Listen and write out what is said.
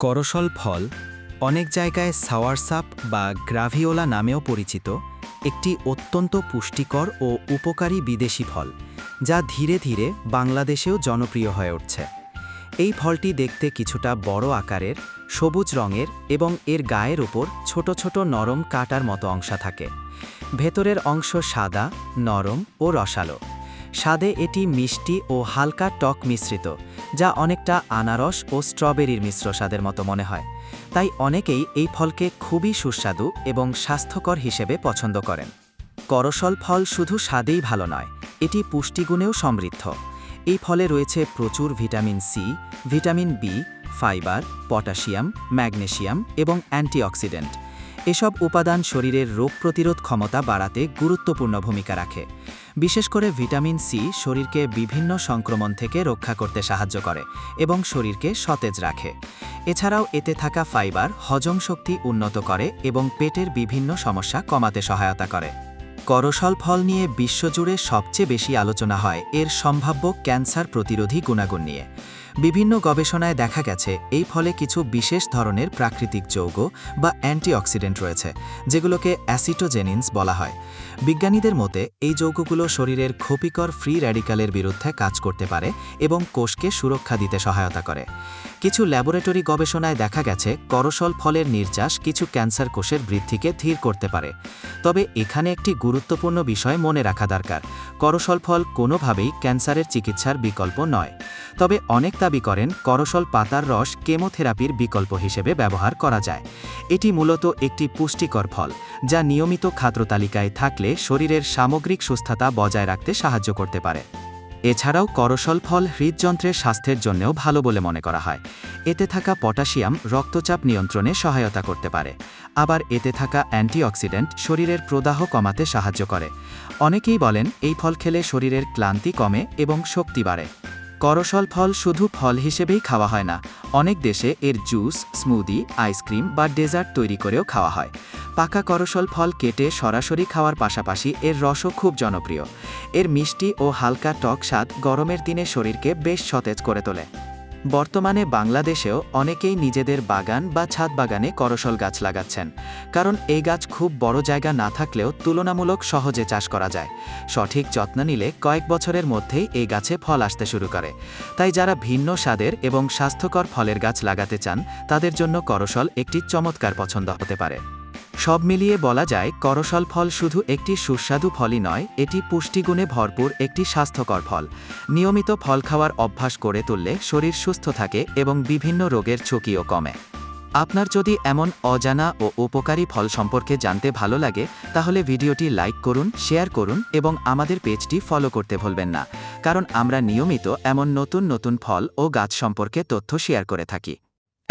করসল ফল অনেক জায়গায় সাওয়ারসাপ বা গ্রাভিওলা নামেও পরিচিত একটি অত্যন্ত পুষ্টিকর ও উপকারী বিদেশি ফল যা ধীরে ধীরে বাংলাদেশেও জনপ্রিয় হয়ে উঠছে। এই ফলটি দেখতে কিছুটা বড় আকারের, সবুজ রঙের এবং এর গায়ের ওপর ছোট ছোট নরম কাঁটার মতো অংশ থাকে। ভেতরের অংশ সাদা, নরম ও রসালো। স্বাদে এটি মিষ্টি ও হালকা টক মিশ্রিত, যা অনেকটা আনারস ও স্ট্রবেরির মিশ্র স্বাদের মতো মনে হয়। তাই অনেকেই এই ফলকে খুবই সুস্বাদু এবং স্বাস্থ্যকর হিসেবে পছন্দ করেন। করসল ফল শুধু স্বাদেই ভালো নয়, এটি পুষ্টিগুণেও সমৃদ্ধ। এই ফলে রয়েছে প্রচুর vitamin C, vitamin B, fibre, potassium, magnesium এবং অ্যান্টিঅক্সিডেন্ট। এসব উপাদান শরীরের রোগ প্রতিরোধ ক্ষমতা বাড়াতে গুরুত্বপূর্ণ ভূমিকা রাখে। বিশেষ করে ভিটামিন সি শরীরকে বিভিন্ন সংক্রমণ থেকে রক্ষা করতে সাহায্য করে এবং শরীরকে সতেজ রাখে। এছাড়াও এতে থাকা ফাইবার হজম শক্তি উন্নত করে এবং পেটের বিভিন্ন সমস্যা কমাতে সহায়তা করে। করসল ফল নিয়ে বিশ্বজুড়ে সবচেয়ে বেশি আলোচনা হয় এর সম্ভাব্য ক্যান্সার প্রতিরোধী গুণাগুণ নিয়ে। বিভিন্ন গবেষণায় দেখা গেছে এই ফলে কিছু বিশেষ ধরনের প্রাকৃতিক যৌগ বা অ্যান্টিঅক্সিডেন্ট রয়েছে, যেগুলোকে অ্যাসিটোজেনিনস বলা হয়। বিজ্ঞানীদের মতে এই যৌগগুলো শরীরের ক্ষতিকর ফ্রি র্যাডিক্যালের বিরুদ্ধে কাজ করতে পারে এবং কোষকে সুরক্ষা দিতে সহায়তা করে। কিছু ল্যাবরেটরি গবেষণায় দেখা গেছে করসল ফলের নির্যাস কিছু ক্যান্সার কোষের বৃদ্ধিকে ধীর করতে পারে। তবে এখানে একটি গুরুত্বপূর্ণ বিষয় মনে রাখা দরকার, করসল ফল কোনোভাবেই ক্যান্সারের চিকিৎসার বিকল্প নয়। তবে অনেক দাবি করেন করসল পাতার রস কেমোথেরাপির বিকল্প হিসেবে ব্যবহার করা যায়। এটি মূলত একটি পুষ্টিকর ফল, যা নিয়মিত খাদ্যতালিকায় থাকলে শরীরের সামগ্রিক সুস্থতা বজায় রাখতে সাহায্য করতে পারে। এছাড়াও করসল ফল হৃদযন্ত্রের স্বাস্থ্যের জন্যও ভালো বলে মনে করা হয়। এতে থাকা পটাশিয়াম রক্তচাপ নিয়ন্ত্রণে সহায়তা করতে পারে। আবার এতে থাকা অ্যান্টিঅক্সিডেন্ট শরীরের প্রদাহ কমাতে সাহায্য করে। অনেকেই বলেন এই ফল খেলে শরীরের ক্লান্তি কমে এবং শক্তি বাড়ে। করসল ফল শুধু ফল হিসেবেই খাওয়া হয় না, অনেক দেশে এর জুস, স্মুদি, আইসক্রিম বা ডেজার্ট তৈরি করেও খাওয়া হয়। পাকা করসল ফল কেটে সরাসরি খাওয়ার পাশাপাশি এর রসও খুব জনপ্রিয়। এর মিষ্টি ও হালকা টক স্বাদ গরমের দিনে শরীরকে বেশ সতেজ করে তোলে। বর্তমানে বাংলাদেশেও অনেকেই নিজেদের বাগান বা ছাদ বাগানে করসল গাছ লাগাচ্ছেন, কারণ এই গাছ খুব বড় জায়গা না থাকলেও তুলনামূলক সহজে চাষ করা যায়। সঠিক যত্ন নিলে কয়েক বছরের মধ্যেই এই গাছে ফল আসতে শুরু করে। তাই যারা ভিন্ন স্বাদের এবং স্বাস্থ্যকর ফলের গাছ লাগাতে চান, তাদের জন্য করসল একটি চমৎকার পছন্দ হতে পারে। সব মিলিয়ে বলা যায়, করসল ফল শুধু একটি সুস্বাদু ফলই নয়, এটি পুষ্টিগুণে ভরপুর একটি স্বাস্থ্যকর ফল। নিয়মিত ফল খাওয়ার অভ্যাস করে তুললে শরীর সুস্থ থাকে এবং বিভিন্ন রোগের ঝুঁকিও কমে। আপনার যদি এমন অজানা ও উপকারী ফল সম্পর্কে জানতে ভালো লাগে, তাহলে ভিডিওটি লাইক করুন, শেয়ার করুন এবং আমাদের পেজটি ফলো করতে ভুলবেন না, কারণ আমরা নিয়মিত এমন নতুন নতুন ফল ও গাছ সম্পর্কে তথ্য শেয়ার করে থাকি।